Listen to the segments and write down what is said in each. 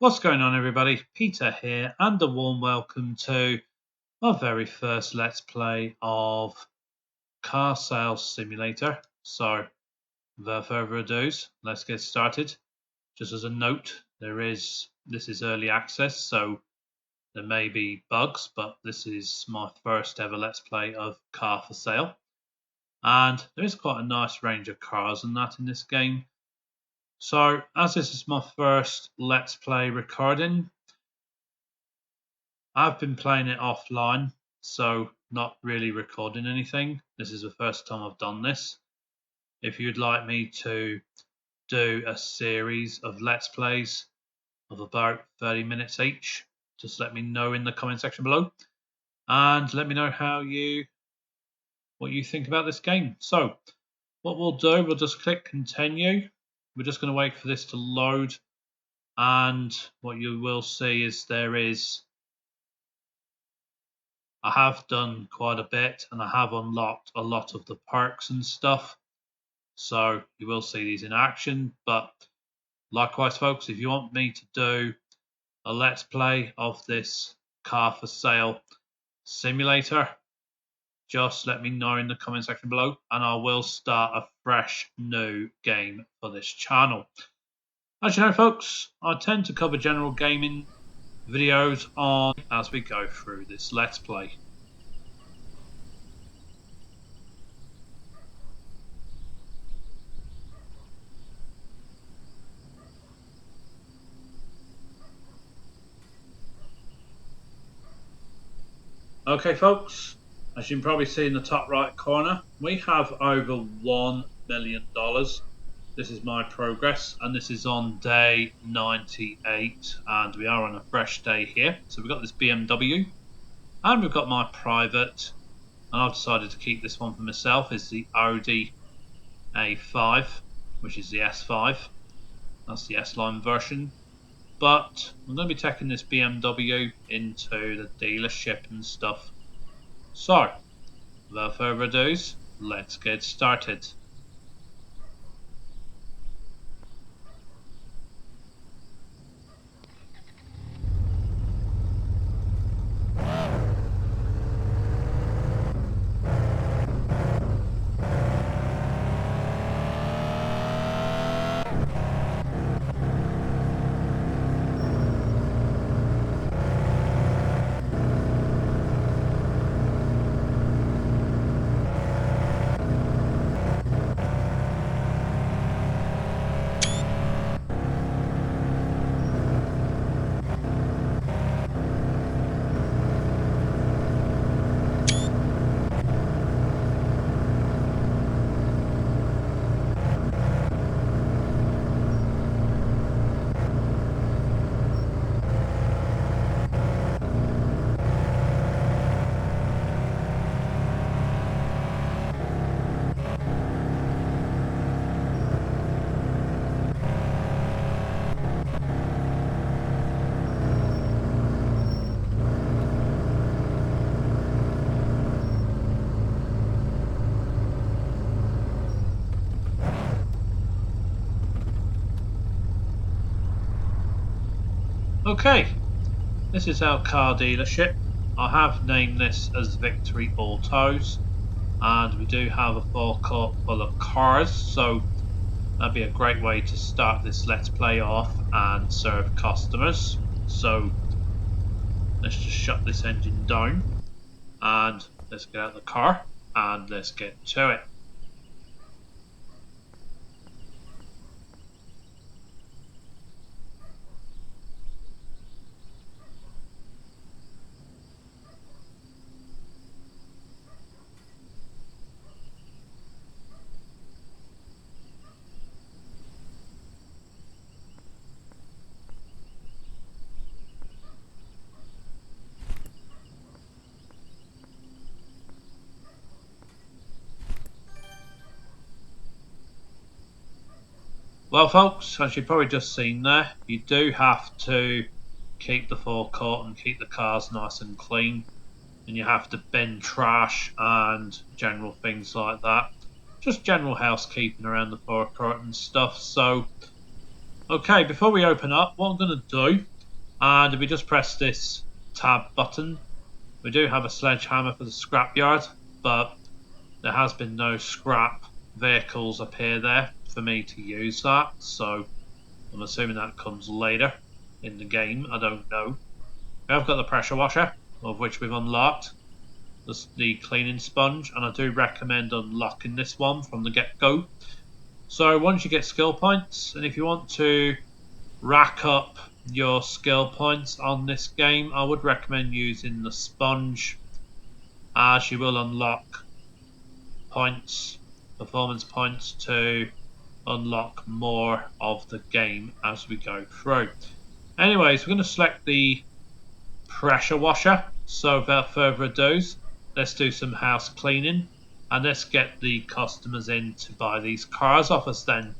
What's going on, everybody? Peter here, and a warm welcome to our very first Let's Play of Car Sales Simulator. So, without further ado, let's get started. Just as a note, this is early access, so there may be bugs, but this is my first ever Let's Play of Car for Sale. And there is quite a nice range of cars and that in this game. So, as this is my first Let's Play recording, I've been playing it offline, so not really recording anything. This is the first time I've done this. If you'd like me to do a series of Let's Plays of about 30 minutes each, just let me know in the comment section below. And let me know what you think about this game. So, what we'll do, we'll just click continue. We're just going to wait for this to load. And what you will see is I have done quite a bit and I have unlocked a lot of the perks and stuff. So you will see these in action. But likewise, folks, if you want me to do a Let's Play of this car for sale simulator, just let me know in the comment section below and I will start a fresh new game for this channel. As you know, folks, I tend to cover general gaming videos on as we go through this Let's Play. Okay, folks, as you can probably see in the top right corner, we have over $1 million. This is my progress, and this is on day 98, and we are on a fresh day here. So we've got this BMW, and we've got my private, and I've decided to keep this one for myself, is the Audi A5, which is the S5. That's the S-Line version. But I'm going to be taking this BMW into the dealership and stuff. So, without further ado, let's get started. Okay, this is our car dealership. I have named this as Victory Autos, and we do have a forecourt full of cars, so that'd be a great way to start this Let's Play off and serve customers. So let's just shut this engine down and let's get out of the car and let's get to it. Well, folks, as you've probably just seen there, you do have to keep the forecourt and keep the cars nice and clean, and you have to bin trash and general things like that. Just general housekeeping around the forecourt and stuff. So Okay, before we open up, what I'm going to do, and if we just press this tab button, we do have a sledgehammer for the scrapyard, but there has been no scrap vehicles appear there for me to use that, so I'm assuming that comes later in the game. I don't know. We have got the pressure washer, of which we've unlocked the cleaning sponge, and I do recommend unlocking this one from the get-go. So once you get skill points, and if you want to rack up your skill points on this game, I would recommend using the sponge, as you will unlock points, performance points, to unlock more of the game as we go through. Anyways, we're going to select the pressure washer. So without further ado, let's do some house cleaning and let's get the customers in to buy these cars off us then.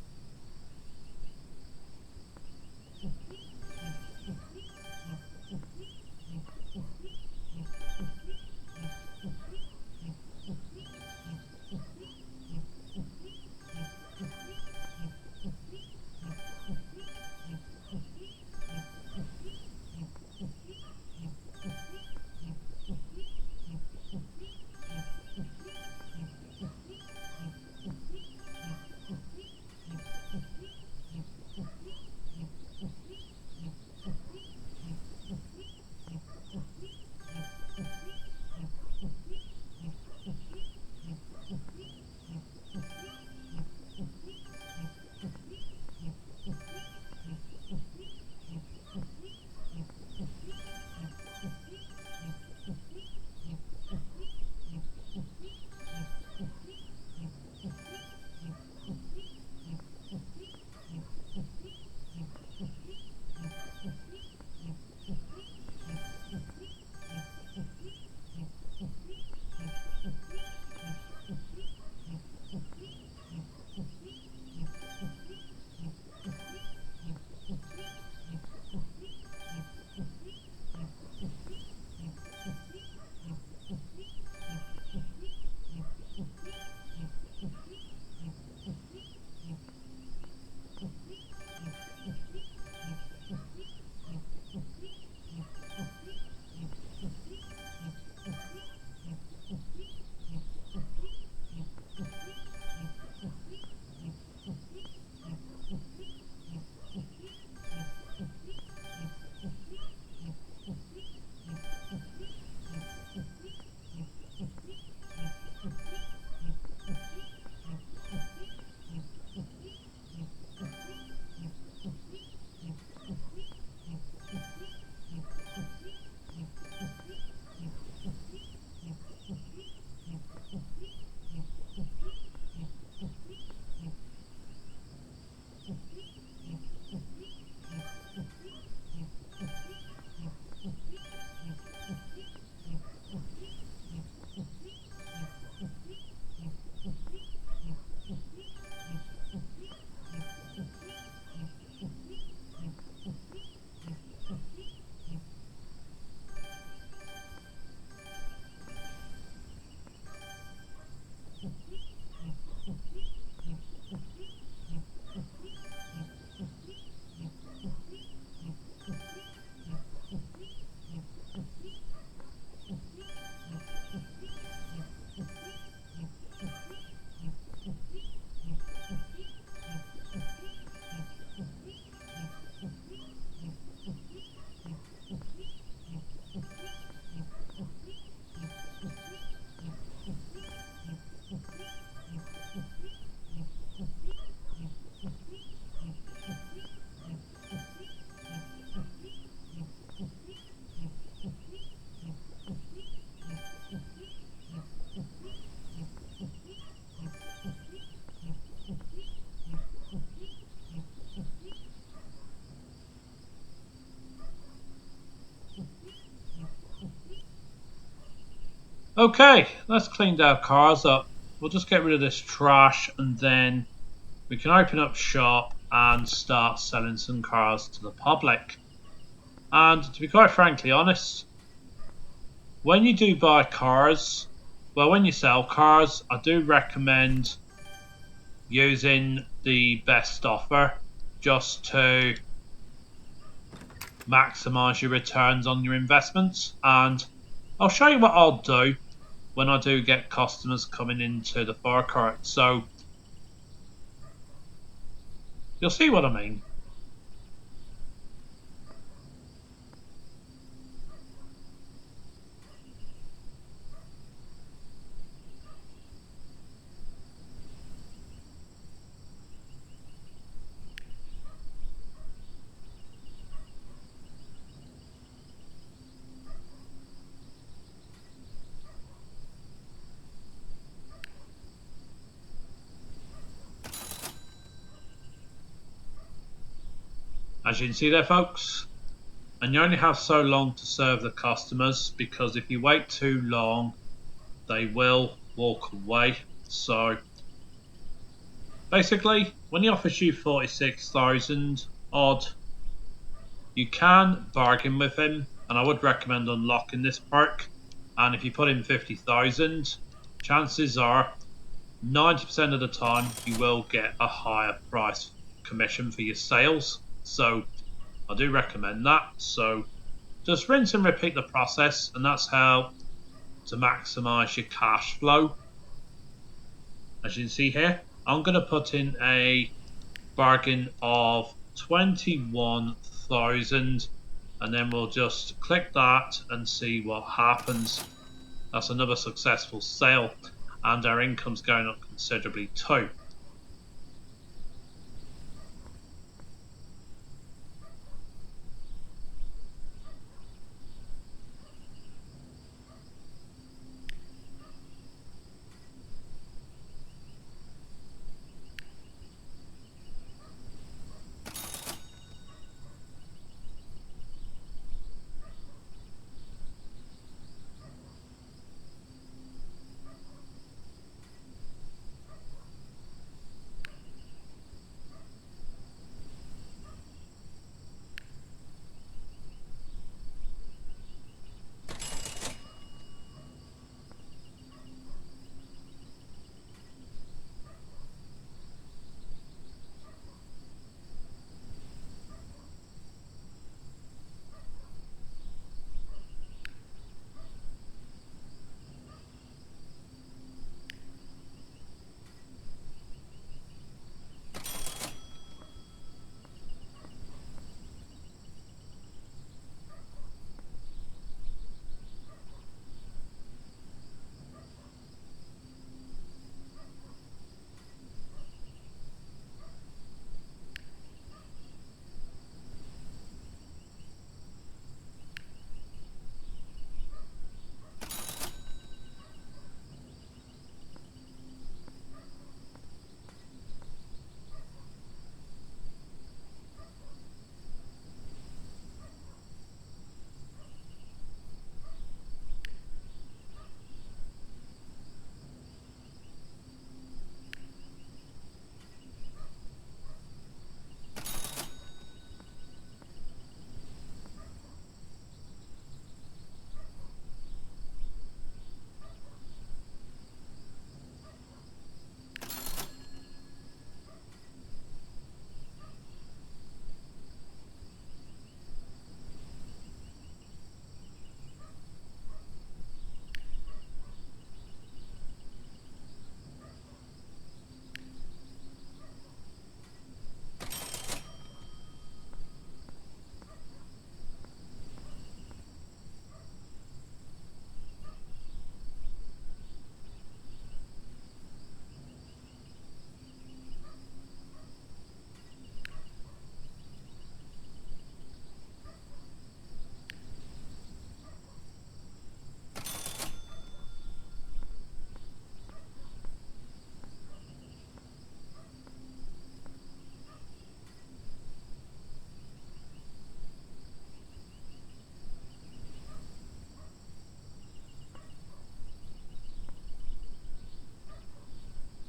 Okay, let's clean our cars up. We'll just get rid of this trash and then we can open up shop and start selling some cars to the public. And to be quite frankly honest, when you do buy cars, well, when you sell cars, I do recommend using the best offer just to maximize your returns on your investments. And I'll show you what I'll do when I do get customers coming into the forecourt. So you'll see what I mean. As you can see there, folks, and you only have so long to serve the customers, because if you wait too long they will walk away. So basically, when he offers you 46,000 odd, you can bargain with him, and I would recommend unlocking this perk. And if you put in 50,000, chances are 90% of the time you will get a higher price commission for your sales. So I do recommend that. So just rinse and repeat the process, and that's how to maximize your cash flow. As you can see here, I'm going to put in a bargain of 21,000, and then we'll just click that and see what happens. That's another successful sale, and our income's going up considerably too.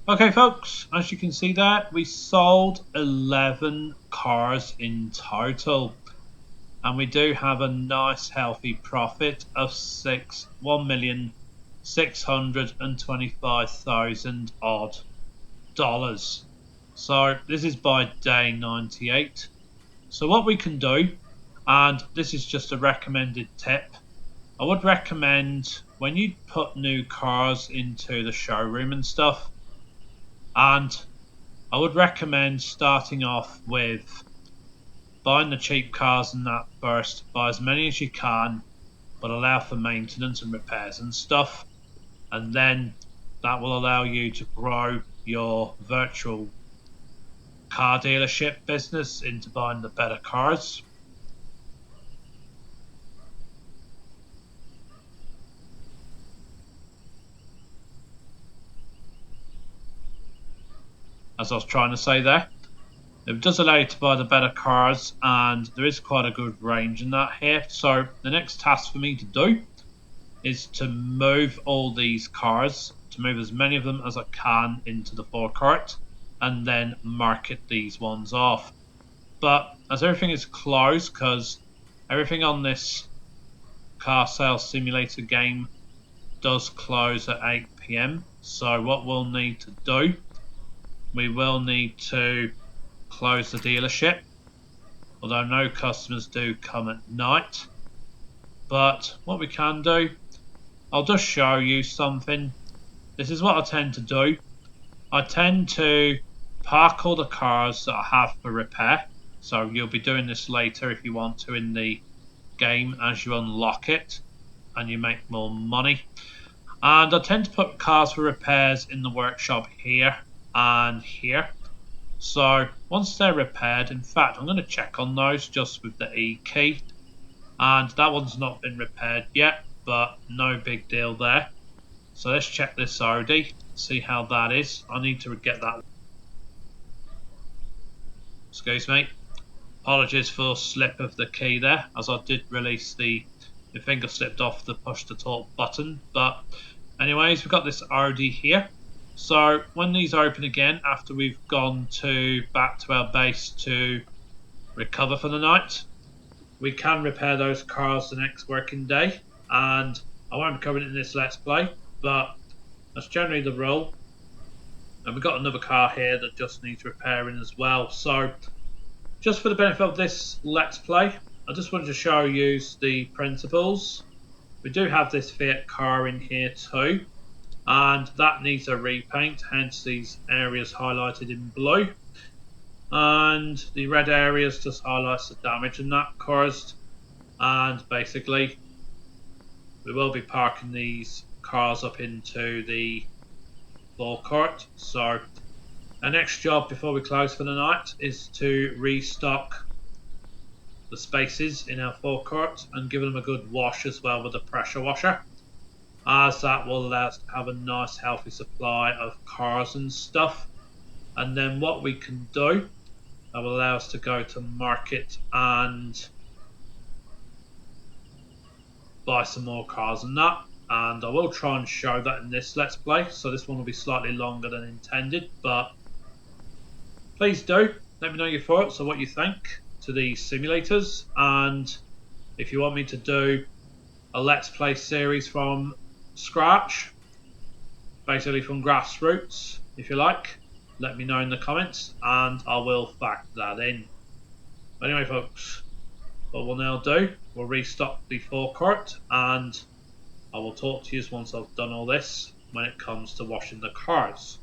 Okay, folks, as you can see there, we sold 11 cars in total, and we do have a nice healthy profit of $1,625,000 odd dollars. So this is by day 98. So what we can do, and this is just a recommended tip, I would recommend when you put new cars into the showroom and stuff, and I would recommend starting off with buying the cheap cars and that first. Buy as many as you can, but allow for maintenance and repairs and stuff. And then that will allow you to grow your virtual car dealership business into buying the better cars. As I was trying to say there, it does allow you to buy the better cars, and there is quite a good range in that here. So the next task for me to do is to move all these cars, to move as many of them as I can into the forecourt, and then market these ones off. But as everything is closed, because everything on this car sales simulator game does close at 8 p.m. So what we'll need to do, we will need to close the dealership, although no customers do come at night. But what we can do, I'll just show you something. This is what I tend to do. I tend to park all the cars that I have for repair. So you'll be doing this later if you want to in the game as you unlock it and you make more money. And I tend to put cars for repairs in the workshop here and here. So once they're repaired, in fact, I'm going to check on those just with the E key. And that one's not been repaired yet, but no big deal there. So let's check this Audi, see how that is. I need to get that. Excuse me. Apologies for slip of the key there, as I did release the finger slipped off the push to talk button. But anyways, we've got this Audi here. So when these open again, after we've gone back to our base to recover for the night, we can repair those cars the next working day. And I won't be covering it in this Let's Play, but that's generally the rule. And we've got another car here that just needs repairing as well. So just for the benefit of this Let's Play, I just wanted to show you the principles. We do have this Fiat car in here too, and that needs a repaint, hence these areas highlighted in blue. And the red areas just highlights the damage in that caused. And basically, we will be parking these cars up into the forecourt. So our next job before we close for the night is to restock the spaces in our forecourt and give them a good wash as well with a pressure washer, as that will allow us to have a nice healthy supply of cars and stuff. And then what we can do, that will allow us to go to market and buy some more cars and that. And I will try and show that in this Let's Play, so this one will be slightly longer than intended, but please do let me know your thoughts or what you think to these simulators, and if you want me to do a Let's Play series from scratch, basically from grassroots, if you like, let me know in the comments and I will factor that in. But anyway folks, what we'll now do, we'll restock the forecourt and I will talk to you once I've done all this when it comes to washing the cars.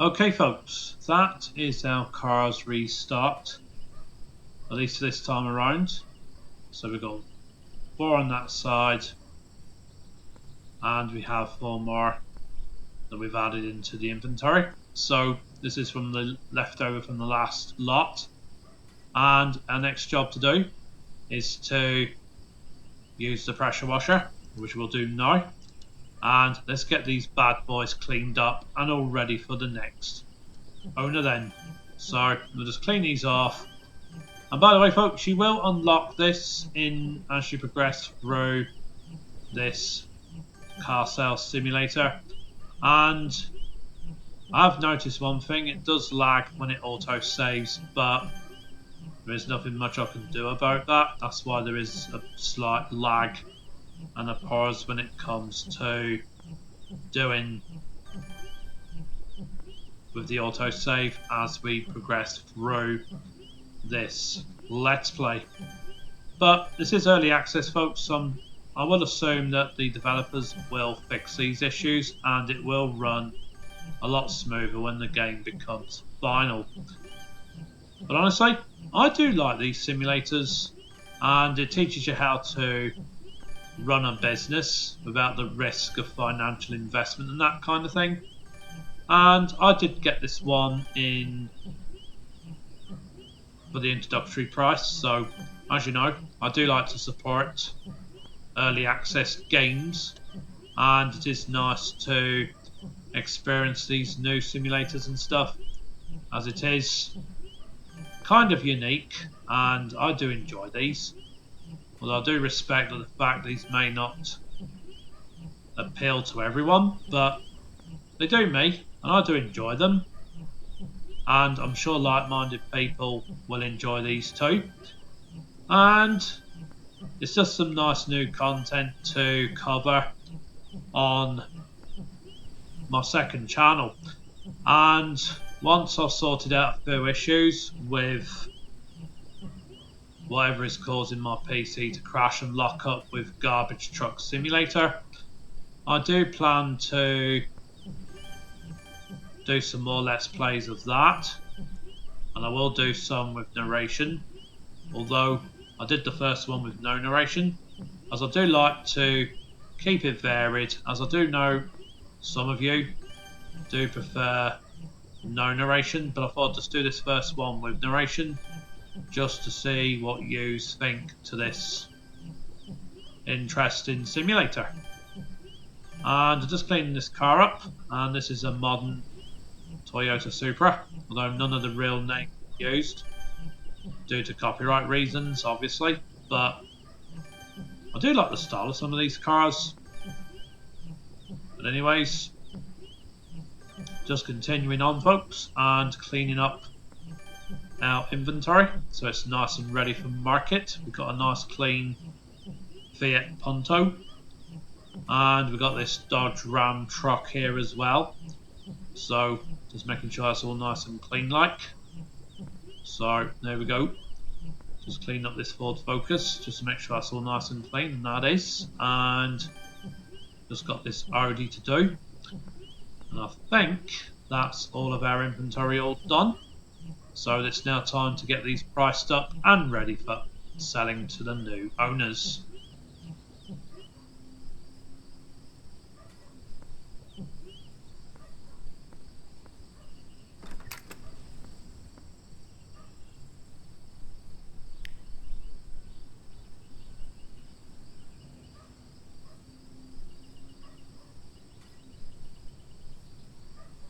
Okay folks, that is our car's restart, at least this time around. So we've got 4 on that side, and we have 4 more that we've added into the inventory. So this is from the leftover from the last lot, and our next job to do is to use the pressure washer, which we'll do now. And let's get these bad boys cleaned up and all ready for the next owner then. So we'll just clean these off. And by the way folks, you will unlock this in as you progress through this car sales simulator. And I've noticed one thing, it does lag when it auto saves, but there is nothing much I can do about that. That's why there is a slight lag and a pause when it comes to doing with the autosave as we progress through this Let's Play. But this is early access folks, so I will assume that the developers will fix these issues and it will run a lot smoother when the game becomes final. But honestly, I do like these simulators, and it teaches you how to run a business without the risk of financial investment and that kind of thing. And I did get this one in for the introductory price, so as you know, I do like to support early access games, and it is nice to experience these new simulators and stuff, as it is kind of unique and I do enjoy these. Although I do respect the fact these may not appeal to everyone, but they do me and I do enjoy them, and I'm sure like-minded people will enjoy these too. And it's just some nice new content to cover on my second channel. And once I've sorted out a few issues with whatever is causing my PC to crash and lock up with Garbage Truck Simulator, I do plan to do some more Let's Plays of that, and I will do some with narration, although I did the first one with no narration, as I do like to keep it varied, as I do know some of you do prefer no narration, but I thought I'd just do this first one with narration just to see what you think to this interesting simulator. And I'm just cleaning this car up, and this is a modern Toyota Supra, although none of the real name used due to copyright reasons obviously, but I do like the style of some of these cars. But anyways, just continuing on folks and cleaning up our inventory so it's nice and ready for market. We've got a nice clean Fiat Punto, and we've got this Dodge Ram truck here as well, so just making sure that's all nice and clean like. So there we go, just clean up this Ford Focus just to make sure that's all nice and clean, and that is. And just got this Audi to do, and I think that's all of our inventory all done. So it's now time to get these priced up and ready for selling to the new owners.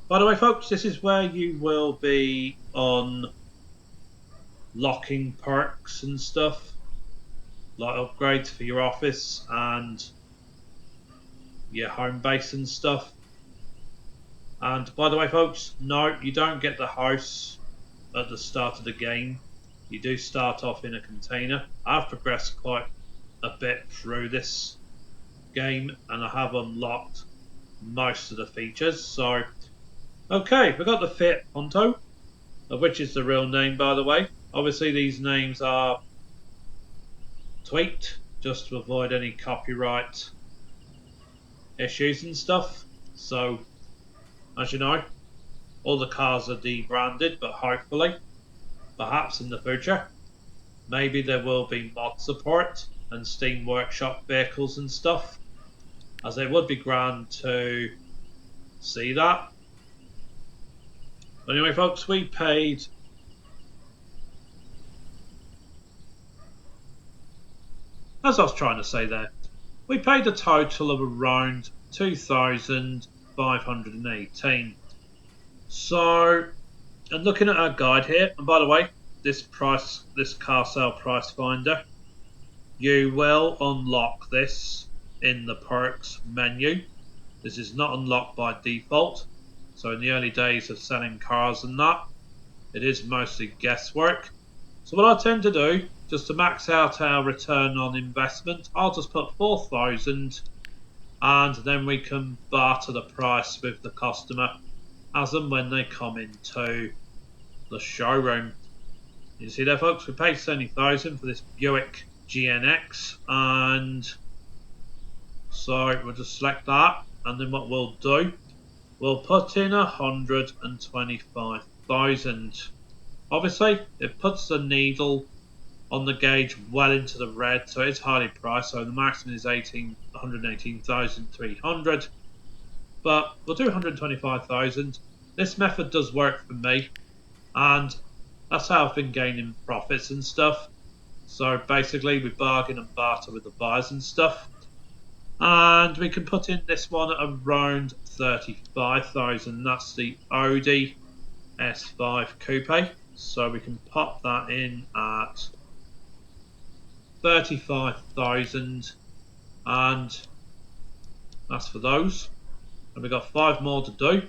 By the way folks, this is where you will be on locking perks and stuff, like upgrades for your office and your home base and stuff. And by the way folks, no, you don't get the house at the start of the game. You do start off in a container. I've progressed quite a bit through this game and I have unlocked most of the features. So okay, we've got the Fiat Punto, which is the real name by the way. Obviously these names are tweaked just to avoid any copyright issues and stuff. So as you know, All the cars are debranded, but hopefully, perhaps in the future, maybe there will be mod support and Steam Workshop vehicles and stuff, as it would be grand to see that. But anyway, folks, we paid, as I was trying to say there, we paid a total of around 2,518. So, and looking at our guide here, and by the way, this car sale price finder, you will unlock this in the perks menu. This is not unlocked by default. So in the early days of selling cars and that, it is mostly guesswork. So what I tend to do, just to max out our return on investment, I'll just put 4,000 and then we can barter the price with the customer as and when they come into the showroom. You see there, folks, we paid 70,000 for this Buick GNX, and so we'll just select that, and then what we'll do, we'll put in 125,000. Obviously, it puts the needle on the gauge well into the red, so it's highly priced. So the maximum is 118,300, but we'll do 125,000. This method does work for me, and that's how I've been gaining profits and stuff. So basically, we bargain and barter with the buyers and stuff. And we can put in this one at around 35,000. That's the Audi S5 Coupe. So we can pop that in at 35,000. And that's for those. And we've got 5 more to do.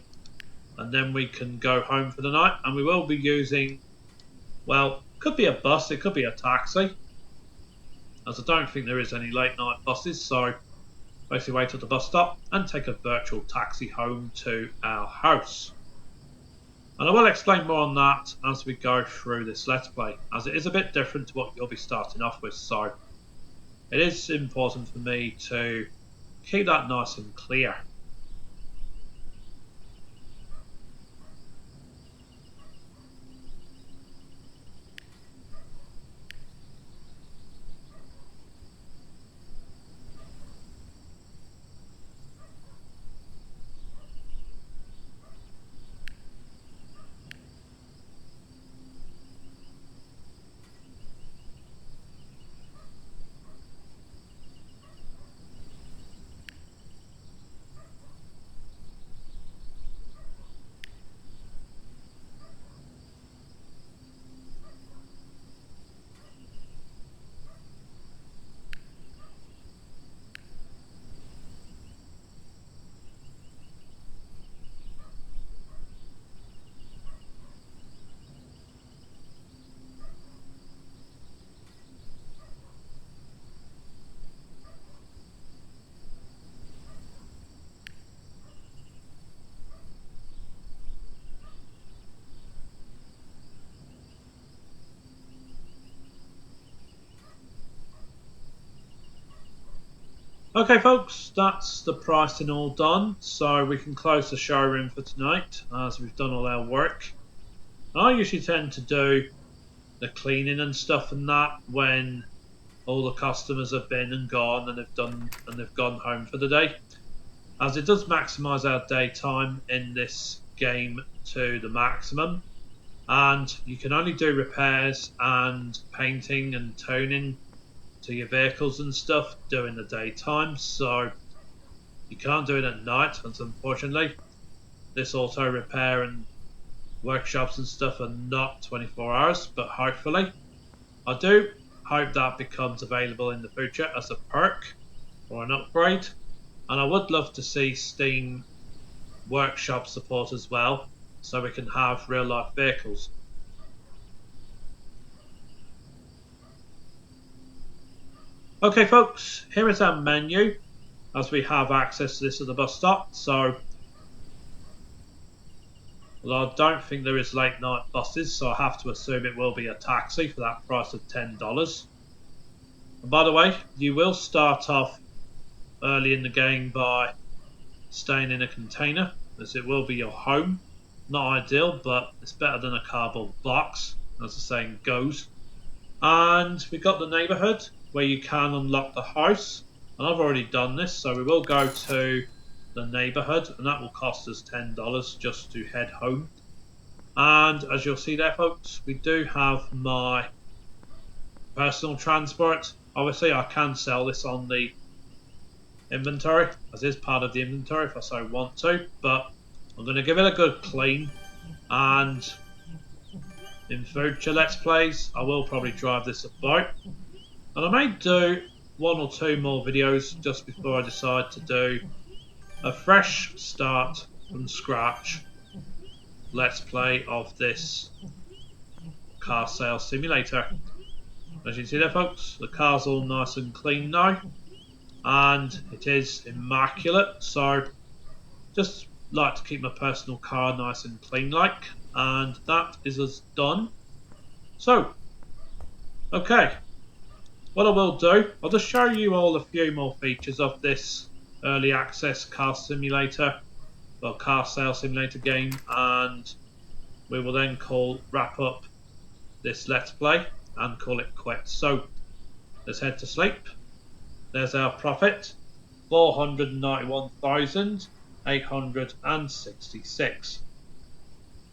And then we can go home for the night. And we will be using, well, could be a bus, it could be a taxi, as I don't think there is any late night buses, so basically wait at the bus stop and take a virtual taxi home to our house. And I will explain more on that as we go through this Let's Play, as it is a bit different to what you'll be starting off with, so it is important for me to keep that nice and clear. Okay folks, that's the pricing all done, so we can close the showroom for tonight as we've done all our work. I usually tend to do the cleaning and stuff and that when all the customers have been and gone and they've gone home for the day, as it does maximise our daytime in this game to the maximum, and you can only do repairs and painting and toning to your vehicles and stuff during the daytime, so you can't do it at night, and unfortunately this auto repair and workshops and stuff are not 24 hours, but hopefully I do hope that becomes available in the future as a perk or an upgrade. And I would love to see Steam Workshop support as well, so we can have real life vehicles. Okay folks, here is our menu as we have access to this at the bus stop. So, well, I don't think there is late night buses, so I have to assume it will be a taxi for that price of $10. And by the way, you will start off early in the game by staying in a container, as it will be your home Not ideal, but it's better than a cardboard box, as the saying goes. And we've got the neighbourhood where you can unlock the house. And I've already done this, so we will go to the neighbourhood, and that will cost us $10 just to head home. And as you'll see there, folks, we do have my personal transport. Obviously, I can sell this on the inventory, as is part of the inventory if I so want to, but I'm going to give it a good clean. And in future Let's Plays, I will probably drive this about. And I may do 1 or 2 more videos just before I decide to do a fresh start from scratch Let's Play of this car sales simulator. As you can see there, folks, the car's all nice and clean now, and it is immaculate, so just like to keep my personal car nice and clean like, and that is us done. So, okay, what I will do, I'll just show you all a few more features of this early access car simulator, well, car sale simulator game, and we will then wrap up this Let's Play and call it quits. So, let's head to sleep. There's our profit, 491,866.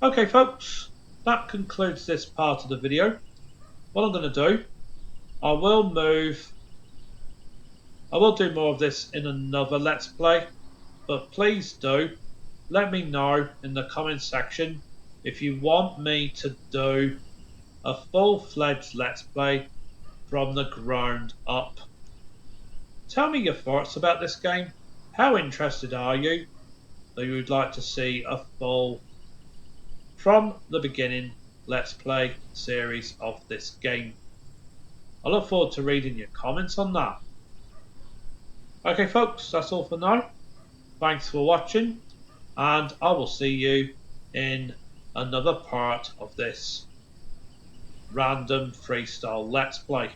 Okay, folks, that concludes this part of the video. What I'm going to do, I will do more of this in another Let's Play, but please do let me know in the comment section if you want me to do a full-fledged Let's Play from the ground up. Tell me your thoughts about this game. How interested are you that you would like to see a full, from the beginning, Let's Play series of this game? I look forward to reading your comments on that. Okay folks, that's all for now. Thanks for watching, and I will see you in another part of this random freestyle Let's Play.